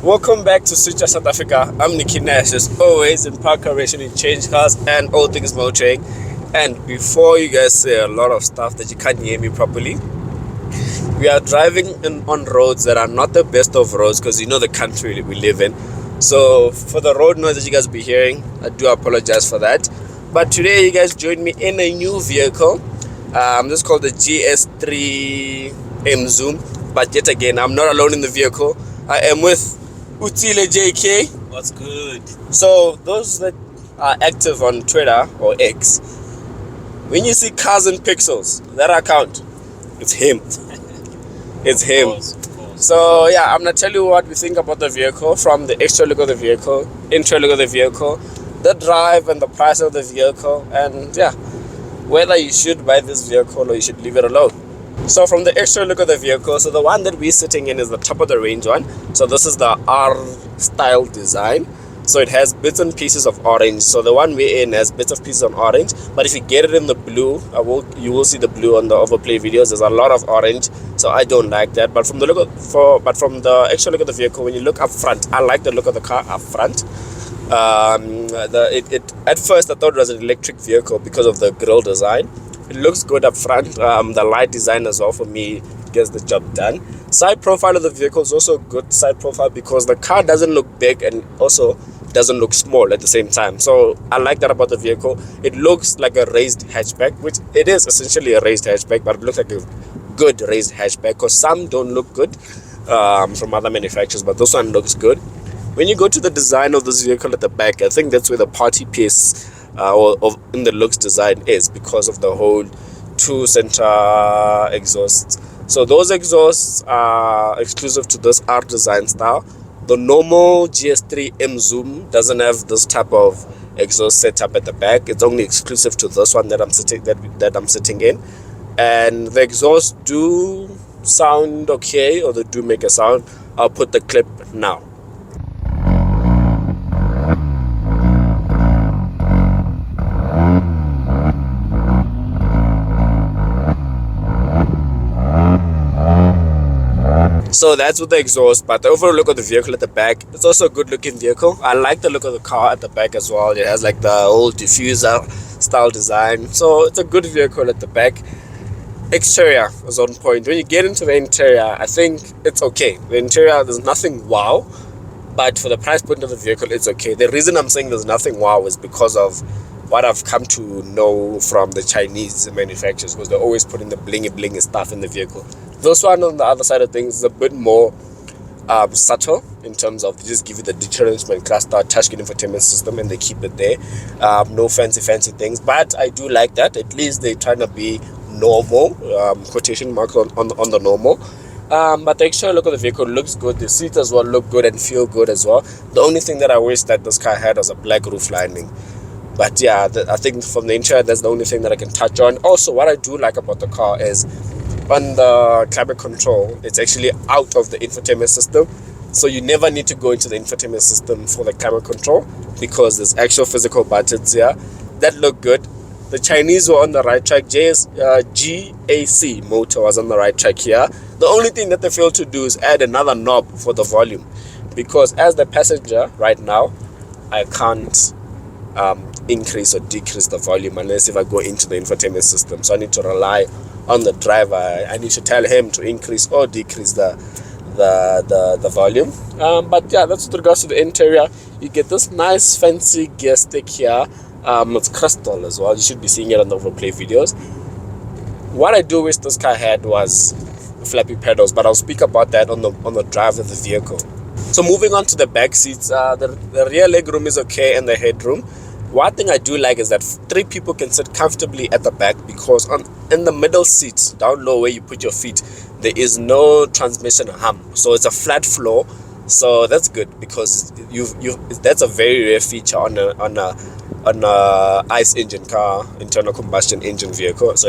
Welcome back to Switcher South Africa. I'm Nicky Nash, as always, in park operation in change cars and all things motoring. And before you guys say a lot of stuff that you can't hear me properly, we are driving on roads that are not the best of roads because you know the country we live in. So for the road noise that you guys will be hearing, I do apologize for that. But today you guys joined me in a new vehicle. This is called the GS3 EMZOOM. But yet again, I'm not alone in the vehicle. I am with Utile JK. What's good? So those that are active on Twitter or X, when you see cars and pixels, that account, it's him. It's him. Of course. So yeah, I'm gonna tell you what we think about the vehicle, from the extra look of the vehicle, intro look of the vehicle, the drive and the price of the vehicle, and yeah, whether you should buy this vehicle or you should leave it alone. So from the extra look of the vehicle, so the one that we're sitting in is the top of the range one. So this is the R style design. So it has bits and pieces of orange. So the one we're in has bits of pieces of orange. But if you get it in the blue, you will see the blue on the overplay videos. There's a lot of orange. So I don't like that. But from the extra look of the vehicle, when you look up front, I like the look of the car up front. At first I thought it was an electric vehicle because of the grille design. It looks good up front. The light design as well for me gets the job done. Side profile of the vehicle is also good side profile because the car doesn't look big and also doesn't look small at the same time. So I like that about the vehicle. It looks like a raised hatchback, which it is essentially a raised hatchback, but it looks like a good raised hatchback because some don't look good from other manufacturers, but this one looks good. When you go to the design of this vehicle at the back, I think that's where the party piece in the looks design is, because of the whole two center exhausts. So those exhausts are exclusive to this R design style. The normal GS3 EMZOOM doesn't have this type of exhaust setup at the back. It's only exclusive to this one that I'm sitting in. And the exhausts do sound okay, or they do make a sound. I'll put the clip now. So that's with the exhaust, but the overall look of the vehicle at the back, it's also a good looking vehicle. I like the look of the car at the back as well. It has like the old diffuser style design, so it's a good vehicle at the back. Exterior is on point. When you get into the interior, I think it's okay. The interior, there's nothing wow, but for the price point of the vehicle, it's okay. The reason I'm saying there's nothing wow is because of what I've come to know from the Chinese manufacturers, because they're always putting the blingy stuff in the vehicle. This one on the other side of things is a bit more subtle in terms of, they just give you the digital instrument cluster, touchscreen infotainment system, and they keep it there. No fancy things, but I do like that. At least they're trying to be normal, quotation marks on the normal. But the exterior look of the vehicle looks good. The seats as well look good and feel good as well. The only thing that I wish that this car had was a black roof lining. But yeah, I think from the interior, that's the only thing that I can touch on. Also, what I do like about the car is on the climate control, it's actually out of the infotainment system. So you never need to go into the infotainment system for the climate control, because there's actual physical buttons here that look good. The Chinese were on the right track. GAC motor was on the right track here. The only thing that they failed to do is add another knob for the volume, because as the passenger right now, I can't increase or decrease the volume unless if I go into the infotainment system. So I need to rely on the driver. I need to tell him to increase or decrease the volume. But yeah, that's with regards to the interior. You get this nice fancy gear stick here. It's crystal as well. You should be seeing it on the overplay videos. What I do wish this car had was flappy pedals, but I'll speak about that on the drive of the vehicle. So moving on to the back seats, the rear leg room is okay, and the headroom. One thing I do like is that 3 people can sit comfortably at the back, because in the middle seats down low where you put your feet, there is no transmission hum, so it's a flat floor. So that's good, because that's a very rare feature on a ICE engine car, internal combustion engine vehicle. So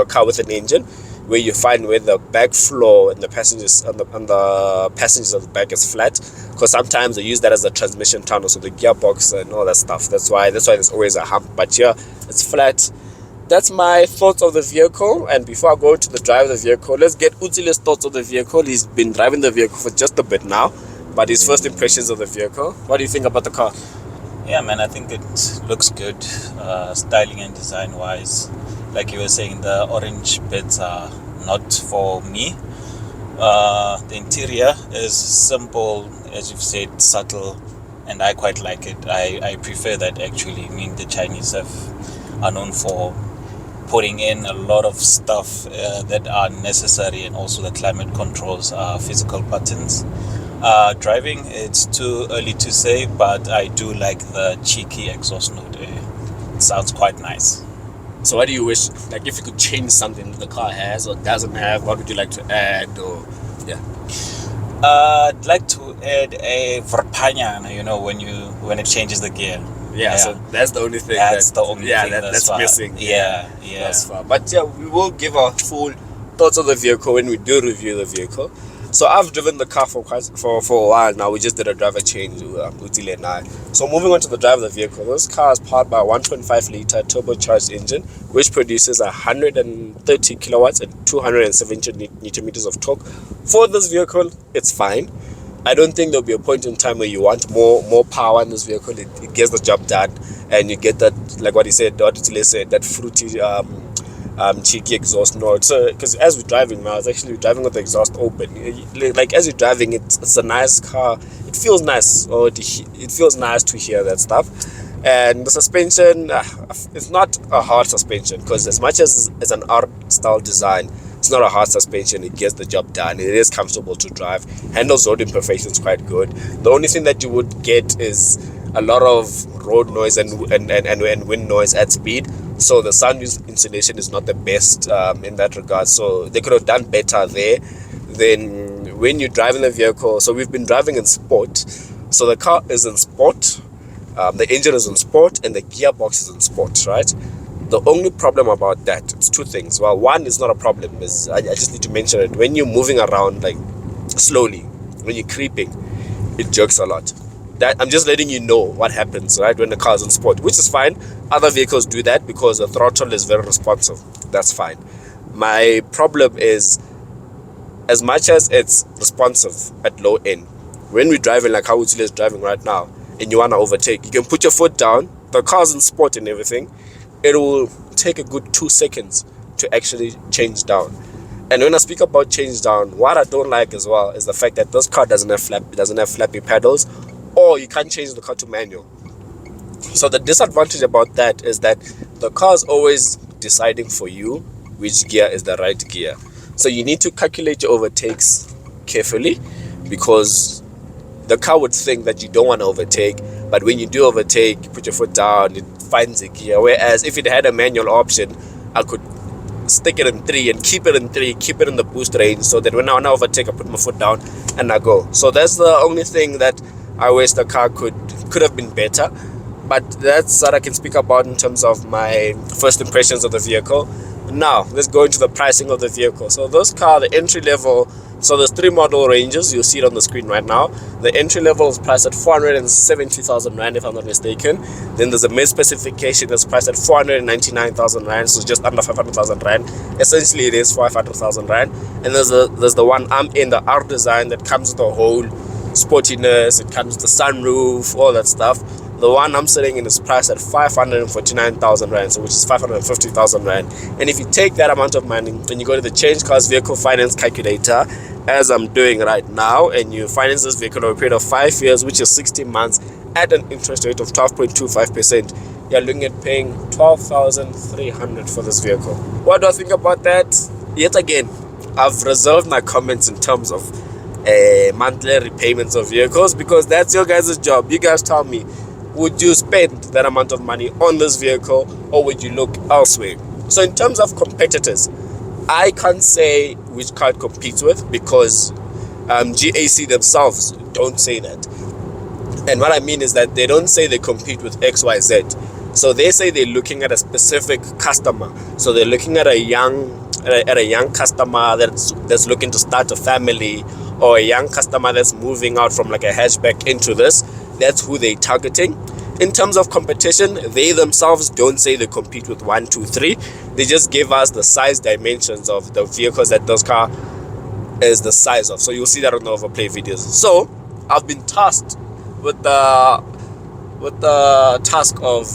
a car with an engine, where you find where the back floor and the passengers on the passengers of the back is flat, because sometimes they use that as a transmission tunnel, so the gearbox and all that stuff. That's why there's always a hump. But here it's flat. That's my thoughts of the vehicle. And before I go to the drive of the vehicle, let's get Utile's thoughts of the vehicle. He's been driving the vehicle for just a bit now. But his first impressions of the vehicle, what do you think about the car? Yeah, man, I think it looks good, styling and design wise. Like you were saying, the orange bits are not for me. The interior is simple, as you've said, subtle, and I quite like it. I prefer that actually. I mean, the Chinese are known for putting in a lot of stuff that are necessary, and also the climate controls are physical buttons. Driving, it's too early to say, but I do like the cheeky exhaust note. It sounds quite nice. So what do you wish, like if you could change something the car has or doesn't have, what would you like to add? Or yeah, I'd like to add a verpanyana, when it changes the gear. yeah. So that's the only thing. That's the only thing that's far. missing. Yeah. That's far. But yeah, we will give our full thoughts on the vehicle when we do review the vehicle. So I've driven the car for a while now. We just did a driver change, Utile and I. So moving on to the drive of the vehicle, this car is powered by a 1.5 liter turbocharged engine, which produces 130 kilowatts and 270 newton meters of torque. For this vehicle, it's fine. I don't think there'll be a point in time where you want more power in this vehicle. It gets the job done, and you get that, like what Utile said, that fruity cheeky exhaust note. So because as we're driving now, it's actually driving with the exhaust open. Like as you're driving, it's a nice car. It feels nice, it feels nice to hear that stuff. And the suspension, it's not a hard suspension, because as much as it's an art style design, it's not a hard suspension. It gets the job done. It is comfortable to drive. Handles road imperfections quite good. The only thing that you would get is a lot of road noise and wind noise at speed. So the sound insulation is not the best in that regard. So they could have done better there. Then when you're driving the vehicle, so we've been driving in sport. So the car is in sport, the engine is in sport, and the gearbox is in sport, right? The only problem about that, it's two things. Well, one is not a problem. Is I just need to mention it. When you're moving around like slowly, when you're creeping, it jerks a lot. That I'm just letting you know what happens, right, when the car is in sport, which is fine. Other vehicles do that because the throttle is very responsive. That's fine. My problem is, as much as it's responsive at low end, when we're driving like how Utile is driving right now, and you want to overtake, you can put your foot down. The car's in sport and everything. It will take a good 2 seconds to actually change down. And when I speak about change down, what I don't like as well is the fact that this car doesn't have flappy pedals, or you can't change the car to manual. So the disadvantage about that is that the car is always deciding for you which gear is the right gear. So you need to calculate your overtakes carefully, because the car would think that you don't want to overtake, but when you do overtake, you put your foot down, it finds a gear. Whereas if it had a manual option, I could stick it in 3 and keep it in 3, keep it in the boost range, so that when I want to overtake, I put my foot down and I go. So that's the only thing that I wish the car could have been better. But that's what I can speak about in terms of my first impressions of the vehicle. Now, let's go into the pricing of the vehicle. So this car, the entry level, so there's 3 model ranges. You'll see it on the screen right now. The entry level is priced at 470,000 Rand, if I'm not mistaken. Then there's a mid specification that's priced at 499,000 Rand, so just under 500,000 Rand. Essentially, it is 500,000 Rand. And there's the one I'm in, the R design, that comes with the whole sportiness. It comes with the sunroof, all that stuff. The one I'm sitting in is priced at 549,000 Rand, so which is 550,000 Rand. And if you take that amount of money and you go to the Change Cars Vehicle Finance Calculator, as I'm doing right now, and you finance this vehicle over a period of 5 years, which is 60 months, at an interest rate of 12.25%, you're looking at paying 12,300 for this vehicle. What do I think about that? Yet again, I've reserved my comments in terms of monthly repayments of vehicles, because that's your guys' job. You guys tell me, would you spend that amount of money on this vehicle, or would you look elsewhere? So in terms of competitors, I can't say which car it competes with, because GAC themselves don't say that. And what I mean is that they don't say they compete with XYZ. So they say they're looking at a specific customer. So they're looking at a young customer that's looking to start a family, or a young customer that's moving out from like a hatchback into this. That's who they're targeting. In terms of competition, they themselves don't say they compete with 1, 2, 3. They just give us the size dimensions of the vehicles that this car is the size of. So you'll see that on the overplay videos. So I've been tasked with the task of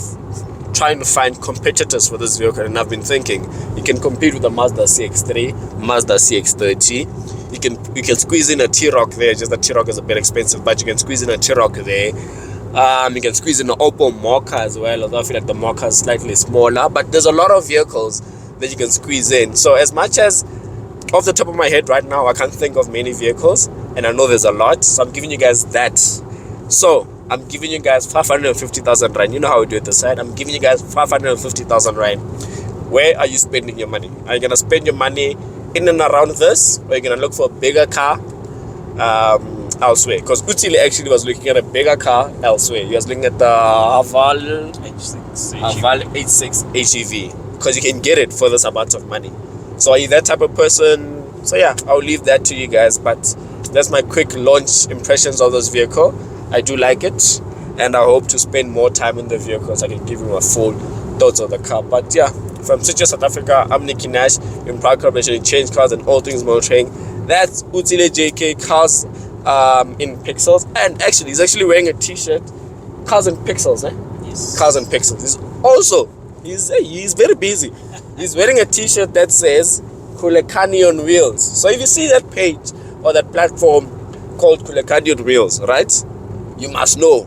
trying to find competitors for this vehicle, and I've been thinking you can compete with the Mazda CX3, Mazda CX30. You can squeeze in a T-Roc there. Just the T-Roc is a bit expensive, but you can squeeze in a T-Roc there. You can squeeze in an Opel Mokka as well, although I feel like the Mokka is slightly smaller. But there's a lot of vehicles that you can squeeze in. So as much as off the top of my head right now, I can't think of many vehicles, and I know there's a lot. So I'm giving you guys that. So I'm giving you guys 550,000 rand. You know how we do it this side. I'm giving you guys 550,000 rand. Where are you spending your money? Are you gonna spend your money in and around this, or are you gonna look for a bigger car elsewhere? Because Utile actually was looking at a bigger car elsewhere. He was looking at the Haval H6 HEV, because you can get it for this amount of money. So are you that type of person? So yeah, I'll leave that to you guys. But that's my quick launch impressions of this vehicle. I do like it, and I hope to spend more time in the vehicle so I can give you a full thoughts of the car. But yeah, from City South Africa, I'm Nicky Nash, in proud collaboration in Change Cars and all things motoring. That's Utile JK Cars in Pixels. And actually, he's actually wearing a t-shirt, Cars in Pixels, eh? Yes. Cars in Pixels. He's very busy. He's wearing a t-shirt that says Kulekani on Wheels. So if you see that page or that platform called Kulekani on Wheels, right? You must know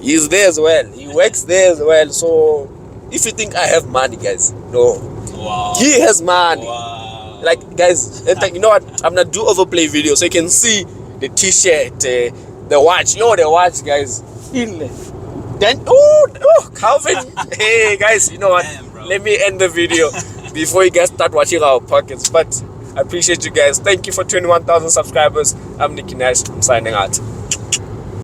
he's there as well. He works there as well. So if you think I have money, guys, no. Wow. He has money. Wow. Like, guys, you know what? I'm gonna do overplay video so you can see the t-shirt, the watch. You know the watch, guys. Then Calvin. Hey guys, you know what? Damn, let me end the video before you guys start watching our pockets. But I appreciate you guys. Thank you for 21,000 subscribers. I'm Nicky Nash. I'm signing out.